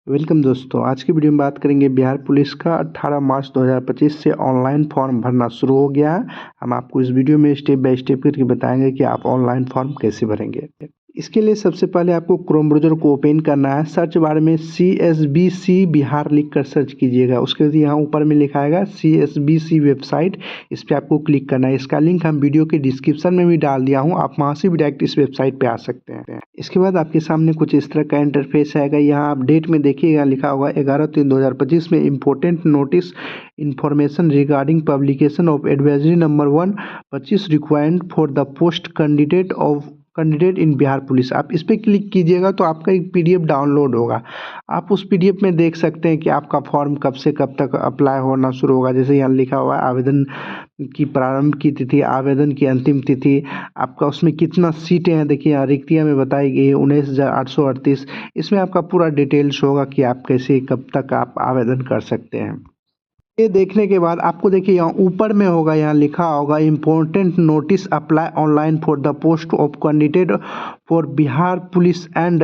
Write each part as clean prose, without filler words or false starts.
Welcome दोस्तों, आज की वीडियो में बात करेंगे बिहार पुलिस का 18 मार्च 2025 से ऑनलाइन फॉर्म भरना शुरू हो गया है। हम आपको इस वीडियो में स्टेप बाय स्टेप करके बताएंगे कि आप ऑनलाइन फॉर्म कैसे भरेंगे। इसके लिए सबसे पहले आपको क्रोम ब्राउज़र को ओपन करना है। सर्च बार में CSBC बिहार लिख कर सर्च कीजिएगा। उसके बाद यहाँ ऊपर में लिखा आएगा CSBC वेबसाइट, इस पर आपको क्लिक करना है। इसका लिंक हम वीडियो के डिस्क्रिप्शन में भी डाल दिया हूँ, आप वहाँ से भी डायरेक्ट इस वेबसाइट पे आ सकते हैं। इसके बाद आपके सामने कुछ इस तरह का इंटरफेस आएगा। यहाँ आप डेट में देखिएगा, लिखा होगा 11/3/2025 में important notice information regarding publication of advisory number 1 25 required for the post candidate in Bihar police. आप इस पर क्लिक कीजिएगा तो आपका एक PDF डाउनलोड होगा। आप उस PDF में देख सकते हैं कि आपका फॉर्म कब से कब तक अप्लाई होना शुरू होगा। जैसे यहाँ लिखा हुआ है आवेदन की प्रारंभ की तिथि, आवेदन की अंतिम तिथि, आपका उसमें कितना सीटें हैं। देखिए यहाँ रिक्तियाँ में बताई गई है 19,838। इसमें आपका पूरा डिटेल्स होगा कि आप कैसे कब तक आप आवेदन कर सकते हैं। ये देखने के बाद आपको देखिए यहाँ ऊपर में होगा, यहाँ लिखा होगा important notice apply online for the post of candidate for Bihar police and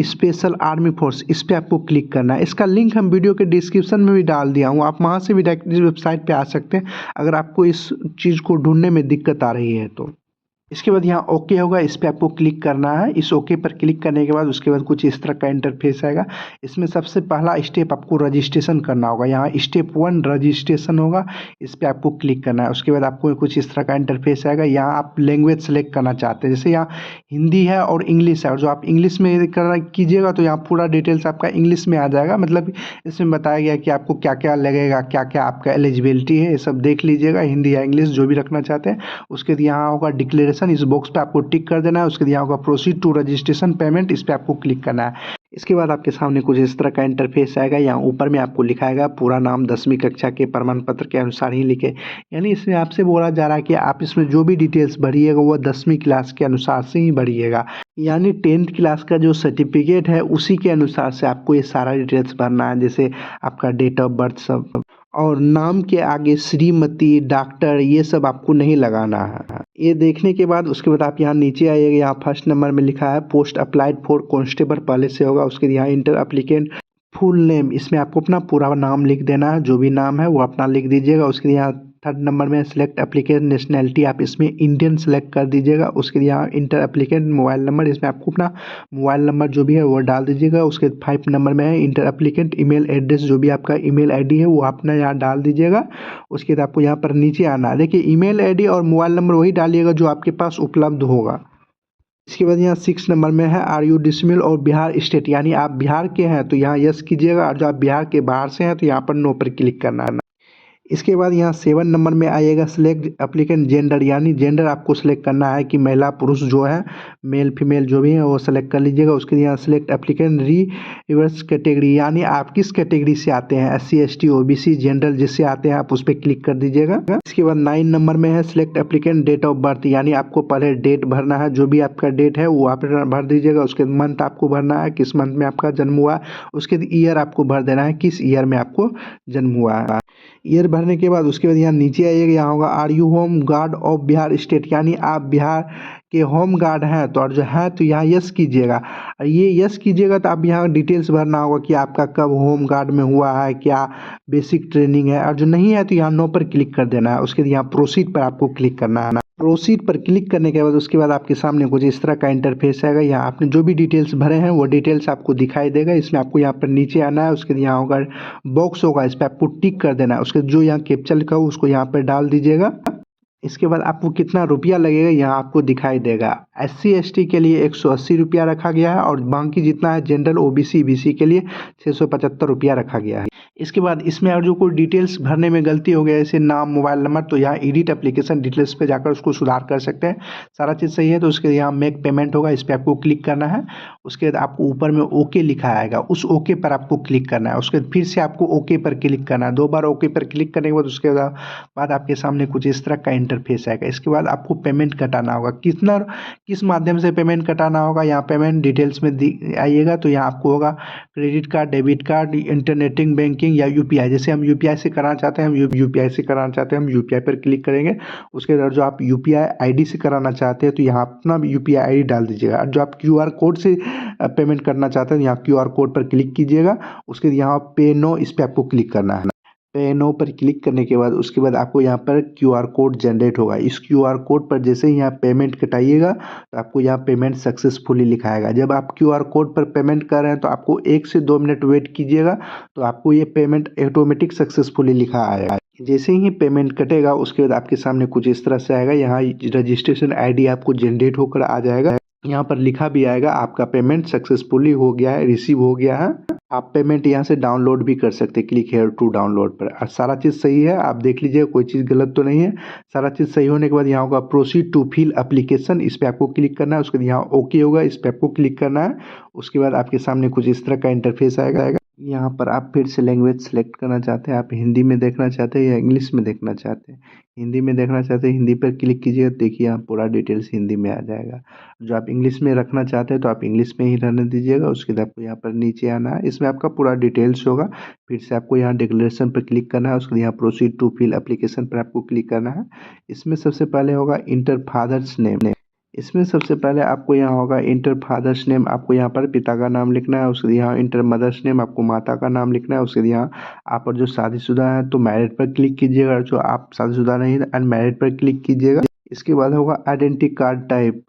special army force. इस पर आपको क्लिक करना है। इसका लिंक हम वीडियो के डिस्क्रिप्शन में भी डाल दिया हूँ, आप वहाँ से भी डायरेक्ट इस वेबसाइट पे आ सकते हैं अगर आपको इस चीज़ को ढूंढने में दिक्कत आ रही है तो। इसके बाद यहाँ ओके होगा, इस पर आपको क्लिक करना है। इस ओके पर क्लिक करने के बाद उसके बाद कुछ इस तरह का इंटरफेस आएगा। इसमें सबसे पहला स्टेप आपको रजिस्ट्रेशन करना होगा। यहाँ स्टेप 1 रजिस्ट्रेशन होगा, इस पर आपको क्लिक करना है। उसके बाद आपको कुछ इस तरह का इंटरफेस आएगा। यहाँ आप लैंग्वेज सेलेक्ट करना चाहते हैं, जैसे यहाँ हिंदी है और इंग्लिश है, और जो आप इंग्लिश में करना कीजिएगा तो यहाँ पूरा डिटेल्स आपका इंग्लिश में आ जाएगा। मतलब इसमें बताया गया कि आपको क्या क्या लगेगा, क्या क्या आपका एलिजिबिलिटी है, ये सब देख लीजिएगा। हिंदी या इंग्लिश जो भी रखना चाहते हैं। उसके बाद यहाँ होगा डिक्लेरेशन, इस बॉक्स पे आपको टिक कर देना है। उसके बाद यहाँ होगा प्रोसीड टू रजिस्ट्रेशन पेमेंट, इस पे आपको क्लिक करना है। इसके बाद आपके सामने कुछ इस तरह का इंटरफेस आएगा। यहाँ ऊपर में आपको लिखाएगा पूरा नाम 10वीं कक्षा के प्रमाण पत्र के अनुसार ही लिखे। यानी इसमें आपसे बोला जा रहा है कि आप इसमें जो भी डिटेल्स भरिएगा वो 10वीं क्लास के अनुसार से ही भरिएगा। यानी 10th क्लास का जो सर्टिफिकेट है उसी के अनुसार से आपको ये सारा डिटेल्स भरना है। जैसे आपका डेट ऑफ बर्थ सब, और नाम के आगे श्रीमती, डॉक्टर, ये सब आपको नहीं लगाना है। ये देखने के बाद उसके बाद आप यहाँ नीचे आइएगा। यहाँ फर्स्ट नंबर में लिखा है पोस्ट अप्लाइड फॉर कांस्टेबल, पहले से होगा। उसके यहाँ इंटर एप्लीकेंट फुल नेम, इसमें आपको अपना पूरा नाम लिख देना है, जो भी नाम है वो अपना लिख दीजिएगा। उसके यहाँ थर्ड नंबर में सिलेक्ट एप्लीकेंट नेशनैलिटी, आप इसमें इंडियन सेलेक्ट कर दीजिएगा। उसके यहाँ इंटर एप्लीकेंट मोबाइल नंबर, इसमें आपको अपना मोबाइल नंबर जो भी है वो डाल दीजिएगा। उसके 5 नंबर में है इंटर एप्लीकेंट ईमेल एड्रेस, जो भी आपका ईमेल आईडी है वो अपना यहाँ डाल दीजिएगा। उसके बाद आपको यहाँ पर नीचे आना है। देखिए ईमेल आईडी और मोबाइल नंबर वही डालिएगा जो आपके पास उपलब्ध होगा। इसके बाद यहाँ 6 नंबर में है आर यू डिसमिल और बिहार स्टेट, यानी आप बिहार के हैं तो यहाँ यस कीजिएगा, और जो आप बिहार के बाहर से हैं तो यहाँ पर नो पर क्लिक करना है। इसके बाद यहाँ 7 नंबर में आइएगा सिलेक्ट एप्लीकेंट जेंडर, यानी जेंडर आपको सिलेक्ट करना है कि महिला पुरुष जो है, मेल फीमेल जो भी है वो सिलेक्ट कर लीजिएगा। उसके यहाँ सिलेक्ट एप्लीकेंट रिवर्स कैटेगरी, यानी आप किस कैटेगरी से आते हैं, SC ST OBC जनरल जिससे आते हैं आप उस पर क्लिक कर दीजिएगा। इसके बाद 9 नंबर में है select applicant date of birth, यानी आपको पहले डेट भरना है, जो भी आपका डेट है वो आप भर दीजिएगा। उसके मंथ आपको भरना है, किस मंथ में आपका जन्म हुआ। उसके ईयर आपको भर देना है, किस ईयर में आपको जन्म हुआ है। ईयर भरने के बाद उसके बाद यहाँ नीचे आइएगा, यहाँ होगा are you home guard of Bihar state, यानी आप बिहार के होम गार्ड हैं तो, और जो है तो यहाँ यस कीजिएगा। ये यस कीजिएगा तो आप यहाँ डिटेल्स भरना होगा कि आपका कब होम गार्ड में हुआ है, क्या बेसिक ट्रेनिंग है, और जो नहीं है तो यहाँ नो पर क्लिक कर देना है। उसके बाद यहाँ प्रोसीड पर आपको क्लिक करना है। प्रोसीड पर क्लिक करने के बाद उसके बाद आपके सामने कुछ इस तरह का इंटरफेस आएगा। यहाँ आपने जो भी डिटेल्स भरे हैं वो डिटेल्स आपको दिखाई देगा। इसमें आपको यहाँ पर नीचे आना है। उसके बाद यहाँ होगा बॉक्स होगा, इस पर आपको टिक कर देना है। उसके जो यहाँ कैप्चा लिखा हो उसको यहाँ पर डाल दीजिएगा। इसके बाद आपको कितना रुपया लगेगा यहाँ आपको दिखाई देगा। SC ST के लिए 180 रुपया रखा गया है, और बाकी जितना है जनरल OBC BC के लिए 675 रुपया रखा गया है। इसके बाद इसमें और जो कोई डिटेल्स भरने में गलती हो गया, जैसे नाम, मोबाइल नंबर, तो यहाँ एडिट एप्लीकेशन डिटेल्स पे जाकर उसको सुधार कर सकते हैं। सारा चीज़ सही है तो उसके यहाँ मेक पेमेंट होगा, इस पर आपको क्लिक करना है। उसके बाद आपको ऊपर में ओके लिखा आएगा, उस ओके पर आपको क्लिक करना है। उसके बाद फिर से आपको ओके पर क्लिक करना है। 2 बार ओके पर क्लिक करने के बाद उसके बाद आपके सामने कुछ इस तरह का इंटरफेस आएगा। इसके बाद आपको पेमेंट कटाना होगा। किस माध्यम से पेमेंट कटाना होगा, यहाँ पेमेंट डिटेल्स में आइएगा तो यहाँ आपको होगा credit card, debit card, internet banking या यूपीआई। जैसे हम यूपीआई से कराना चाहते हैं, हम यूपीआई से कराना चाहते हैं, हम यूपीआई पर क्लिक करेंगे। उसके बाद जो आप यूपीआई आईडी से कराना चाहते हैं तो यहाँ अपना यूपीआई आईडी डाल दीजिएगा। और जो आप क्यूआर कोड से पेमेंट करना चाहते हैं, यहाँ क्यूआर कोड पर क्लिक कीजिएगा। उसके बाद यहाँ पे नो, इस पर आपको क्लिक करना है। पे नो पर क्लिक करने के बाद उसके बाद आपको यहाँ पर क्यूआर कोड जनरेट होगा। इस क्यूआर कोड पर जैसे ही यहाँ पेमेंट कटाइएगा तो आपको यहाँ पेमेंट सक्सेसफुली लिखाएगा। जब आप क्यूआर कोड पर पेमेंट कर रहे हैं तो आपको 1 से 2 मिनट वेट कीजिएगा, तो आपको ये पेमेंट ऑटोमेटिक सक्सेसफुली लिखा आएगा। जैसे ही पेमेंट कटेगा उसके बाद आपके सामने कुछ इस तरह से आएगा। यहाँ रजिस्ट्रेशन आईडी आपको जनरेट होकर आ जाएगा। यहाँ पर लिखा भी आएगा आपका पेमेंट सक्सेसफुली हो गया है, रिसीव हो गया है। आप पेमेंट यहाँ से डाउनलोड भी कर सकते हैं, क्लिक हेयर टू डाउनलोड पर। और सारा चीज़ सही है, आप देख लीजिए कोई चीज़ गलत तो नहीं है। सारा चीज़ सही होने के बाद यहाँ होगा प्रोसीड टू फिल एप्लीकेशन, इस पर आपको क्लिक करना है। उसके बाद यहाँ ओके होगा, इस पर आपको क्लिक करना है। उसके बाद आपके सामने कुछ इस तरह का इंटरफेस आएगा। यहाँ पर आप फिर से लैंग्वेज सेलेक्ट करना चाहते हैं, आप हिंदी में देखना चाहते हैं या इंग्लिश में देखना चाहते हैं। हिंदी में देखना चाहते हैं, हिंदी पर क्लिक कीजिएगा, देखिए यहाँ पूरा डिटेल्स हिंदी में आ जाएगा। जो आप इंग्लिश में रखना चाहते हैं तो आप इंग्लिश में ही रहने दीजिएगा। उसके बाद आपको यहाँ पर नीचे आना है, इसमें आपका पूरा डिटेल्स होगा। फिर से आपको यहाँ डिक्लेरेशन पर क्लिक करना है। उसके बाद यहाँ प्रोसीड टू फिल एप्लीकेशन पर आपको क्लिक करना है। इसमें सबसे पहले होगा इंटर फादर्स नेम। इसमें सबसे पहले आपको यहाँ होगा इंटर फादर्स नेम, आपको यहाँ पर पिता का नाम लिखना है। उसके यहाँ इंटर मदर्स नेम, आपको माता का नाम लिखना है। उसके यहाँ आप और जो शादीशुदा है तो मैरिड पर क्लिक कीजिएगा, जो आप शादीशुदा नहीं है अनमैरिड पर क्लिक कीजिएगा। इसके बाद होगा आइडेंटिटी कार्ड टाइप,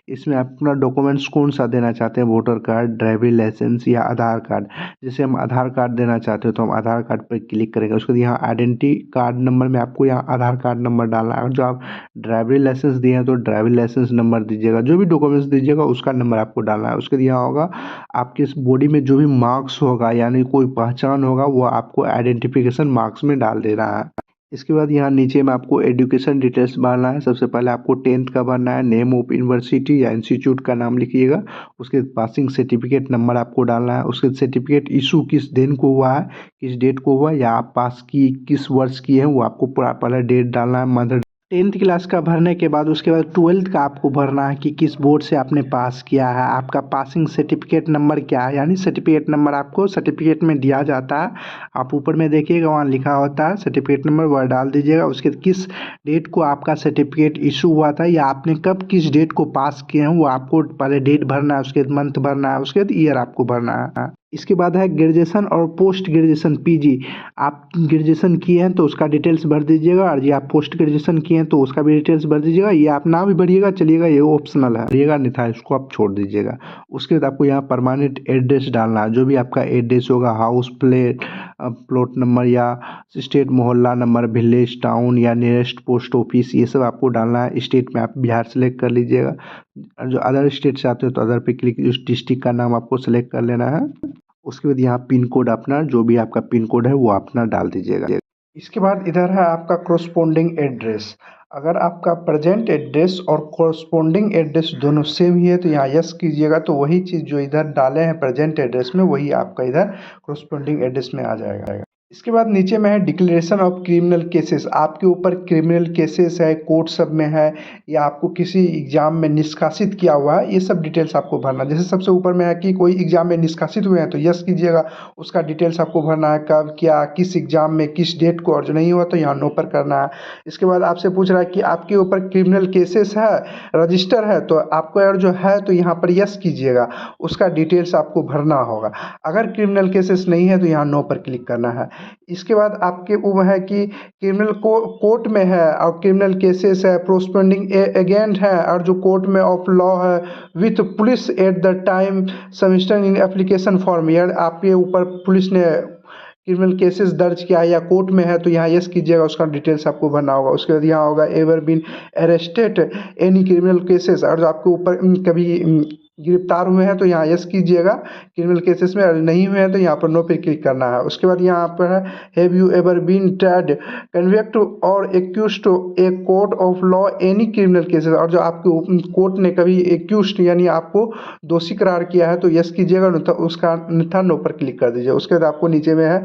इसमें आप अपना डॉक्यूमेंट्स कौन सा देना चाहते हैं, वोटर कार्ड, ड्राइविंग लाइसेंस या आधार कार्ड। जैसे हम आधार कार्ड देना चाहते हो तो हम आधार कार्ड पर क्लिक करेंगे। उसके बाद यहाँ आइडेंटिटी कार्ड नंबर में आपको यहाँ आधार कार्ड नंबर डालना है। और जो आप ड्राइविंग लाइसेंस दिए हैं तो ड्राइविंग लाइसेंस नंबर दीजिएगा, जो भी डॉक्यूमेंट्स दीजिएगा उसका नंबर आपको डालना है। उसके यहाँ होगा आपके इस बॉडी में जो भी मार्क्स होगा यानी कोई पहचान होगा वो आपको आइडेंटिफिकेशन मार्क्स में डाल देना है। इसके बाद यहाँ नीचे में आपको एजुकेशन डिटेल्स भरना है। सबसे पहले आपको 10th का भरना है, नेम ऑफ यूनिवर्सिटी या इंस्टीट्यूट का नाम लिखिएगा। उसके पासिंग सर्टिफिकेट नंबर आपको डालना है। उसके सर्टिफिकेट इशू किस दिन को हुआ है, किस डेट को हुआ है, या आप पास की किस वर्ष की है वो आपको पूरा पहले डेट डालना है, मंथ। 10th क्लास का भरने के बाद उसके बाद 12th का आपको भरना है कि किस बोर्ड से आपने पास किया है, आपका पासिंग सर्टिफिकेट नंबर क्या है, यानी सर्टिफिकेट नंबर आपको सर्टिफिकेट में दिया जाता है। आप ऊपर में देखिएगा वहाँ लिखा होता है सर्टिफिकेट नंबर, वह डाल दीजिएगा। उसके किस डेट को आपका सर्टिफिकेट इशू हुआ था या आपने कब किस डेट को पास किए हैं वो आपको पहले डेट भरना है, उसके बाद मंथ भरना है, उसके बाद ईयर आपको भरना है। इसके बाद है ग्रेजुएशन और पोस्ट ग्रेजुएशन पीजी। आप ग्रेजुएशन किए हैं तो उसका डिटेल्स भर दीजिएगा, और ये आप पोस्ट ग्रेजुएशन किए हैं तो उसका भी डिटेल्स भर दीजिएगा। ये आप ना भी भरिएगा चलिएगा, ये ऑप्शनल है, भरिएगा नहीं था इसको आप छोड़ दीजिएगा। उसके बाद आपको यहाँ परमानेंट एड्रेस डालना है, जो भी आपका एड्रेस होगा, हाउस प्लॉट नंबर या स्टेट मोहल्ला नंबर, विलेज टाउन या नियरेस्ट पोस्ट ऑफिस, ये सब आपको डालना है। स्टेट में आप बिहार सेलेक्ट कर लीजिएगा, जो अदर स्टेट से आते हो तो अदर पे क्लिक, उस डिस्ट्रिक्ट का नाम आपको सेलेक्ट कर लेना है। उसके बाद यहाँ पिन कोड अपना, जो भी आपका पिन कोड है वो अपना डाल दीजिएगा। इसके बाद इधर है आपका कोरस्पोंडिंग एड्रेस। अगर आपका प्रेजेंट एड्रेस और कोरस्पोंडिंग एड्रेस दोनों सेम ही है तो यहाँ यस कीजिएगा, तो वही चीज़ जो इधर डाले हैं प्रेजेंट एड्रेस में वही आपका इधर कोरस्पोंडिंग एड्रेस में आ जाएगा। इसके बाद नीचे में है डिक्लेरेशन ऑफ क्रिमिनल केसेस। आपके ऊपर क्रिमिनल केसेस है, कोर्ट सब में है, या आपको किसी एग्जाम में निष्कासित किया हुआ है, ये सब डिटेल्स आपको भरना। जैसे सबसे ऊपर में है कि कोई एग्जाम में निष्कासित हुए हैं तो यस कीजिएगा, उसका डिटेल्स आपको भरना है, कब क्या, किस एग्जाम में, किस डेट को, और जो नहीं हुआ तो यहाँ नो पर करना है। इसके बाद आपसे पूछ रहा है कि आपके ऊपर क्रिमिनल केसेस है, रजिस्टर है, तो आपको अगर जो है तो यहाँ पर यस कीजिएगा, उसका डिटेल्स आपको भरना होगा। अगर क्रिमिनल केसेस नहीं है तो यहाँ नो पर क्लिक करना है। इसके बाद आपके वो है कि क्रिमिनल कोर्ट में है और क्रिमिनल केसेस है, प्रोस्पेंडिंग एजेंट है, और जो कोर्ट में ऑफ लॉ है with police at the time submission in application form, यार आपके ऊपर पुलिस ने क्रिमिनल केसेस दर्ज किया है या कोर्ट में है तो यहाँ यस कीजिएगा, उसका डिटेल्स आपको भरना होगा। उसके बाद यहाँ होगा ever been arrested any criminal cases, और जो आपके ऊपर कभी गिरफ्तार हुए हैं तो यहाँ यस कीजिएगा क्रिमिनल केसेस में, और नहीं हुए हैं तो यहाँ पर नो पे क्लिक करना है। उसके बाद यहाँ पर है have you ever been tried convict or accused a court of law any criminal cases, और जो आपके कोर्ट ने कभी एक्यूज्ड यानी आपको दोषी करार किया है तो यस कीजिएगा, तो उसका अन्यथा नो पर क्लिक कर दीजिए। उसके बाद आपको नीचे में है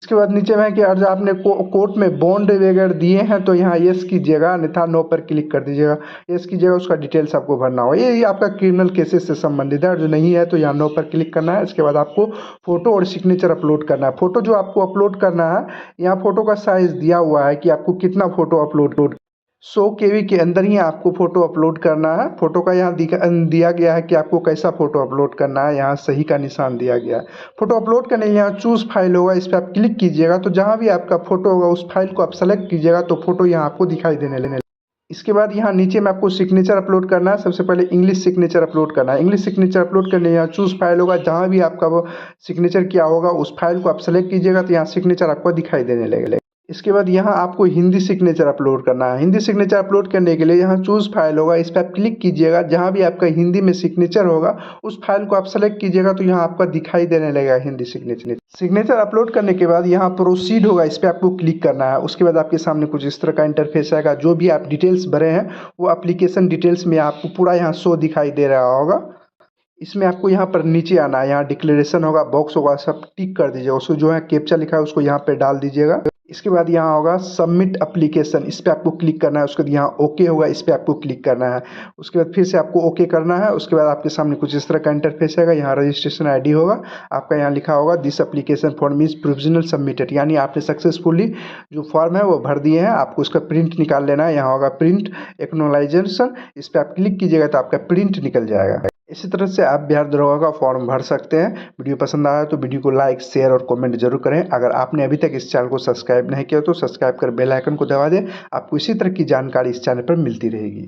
इसके बाद नीचे में कि अगर आपने कोर्ट में बॉन्ड वगैरह दिए हैं तो यहाँ यस कीजिएगा, अन्यथा नो पर क्लिक कर दीजिएगा। यस कीजिएगा, उसका डिटेल्स आपको भरना होगा। ये आपका क्रिमिनल केसेस से संबंधित है, और जो नहीं है तो यहाँ नो पर क्लिक करना है। इसके बाद आपको फोटो और सिग्नेचर अपलोड करना है। फोटो जो आपको अपलोड करना है, यहाँ फोटो का साइज दिया हुआ है कि आपको कितना फोटो अपलोड 100 KB के अंदर ही आपको फ़ोटो अपलोड करना है। फ़ोटो का यहाँ दिया गया है कि आपको कैसा फ़ोटो अपलोड करना है, यहाँ सही का निशान दिया गया है। फ़ोटो अपलोड करने के लिए यहाँ चूज़ फाइल होगा, इस पर आप क्लिक कीजिएगा तो जहाँ भी आपका फ़ोटो होगा उस फाइल को आप सेलेक्ट कीजिएगा तो फ़ोटो यहाँ आपको दिखाई देने लगेगा। इसके बाद यहाँ नीचे में आपको सिग्नेचर अपलोड करना है। सबसे पहले इंग्लिश सिग्नेचर अपलोड करना है। इंग्लिश सिग्नेचर अपलोड करने यहाँ चूज़ फाइल होगा, जहाँ भी आपका वो सिग्नेचर किया होगा उस फाइल को आप सेलेक्ट कीजिएगा तो यहाँ सिग्नेचर आपको दिखाई देने लगेगा। इसके बाद यहाँ आपको हिंदी सिग्नेचर अपलोड करना है। हिंदी सिग्नेचर अपलोड करने के लिए यहाँ चूज़ फाइल होगा, इस पर आप क्लिक कीजिएगा। जहाँ भी आपका हिंदी में सिग्नेचर होगा उस फाइल को आप सेलेक्ट कीजिएगा तो यहाँ आपका दिखाई देने लगेगा हिंदी सिग्नेचर अपलोड करने के बाद यहाँ प्रोसीड होगा, इस पर आपको क्लिक करना है। उसके बाद आपके सामने कुछ इस तरह का इंटरफेस आएगा। जो भी आप डिटेल्स भरे हैं वो एप्लीकेशन डिटेल्स में आपको पूरा यहाँ शो दिखाई दे रहा होगा। इसमें आपको यहाँ पर नीचे आना है, यहाँ डिक्लेरेशन होगा, बॉक्स होगा, सब टिक कर दीजिएगा। उसको जो है कैप्चा लिखा है उसको यहाँ पे डाल दीजिएगा। इसके बाद यहाँ होगा सबमिट एप्लीकेशन, इस पर आपको क्लिक करना है। उसके बाद यहाँ ओके होगा, इस पर आपको क्लिक करना है। उसके बाद फिर से आपको ओके करना है। उसके बाद आपके सामने कुछ इस तरह का इंटरफेस आएगा। यहाँ रजिस्ट्रेशन आईडी होगा, आपका यहाँ लिखा होगा this application form is provisional submitted, यानी आपने सक्सेसफुली जो फॉर्म है वो भर दिए हैं। आपको उसका प्रिंट निकाल लेना है। यहाँ होगा प्रिंट एक्नॉलाइजेशन, इस पर आप क्लिक कीजिएगा तो आपका प्रिंट निकल जाएगा। इसी तरह से आप बिहार दरोगा का फॉर्म भर सकते हैं। वीडियो पसंद आया तो वीडियो को लाइक, शेयर और कमेंट जरूर करें। अगर आपने अभी तक इस चैनल को सब्सक्राइब नहीं किया तो सब्सक्राइब कर बेल आइकन को दबा दें। आपको इसी तरह की जानकारी इस चैनल पर मिलती रहेगी।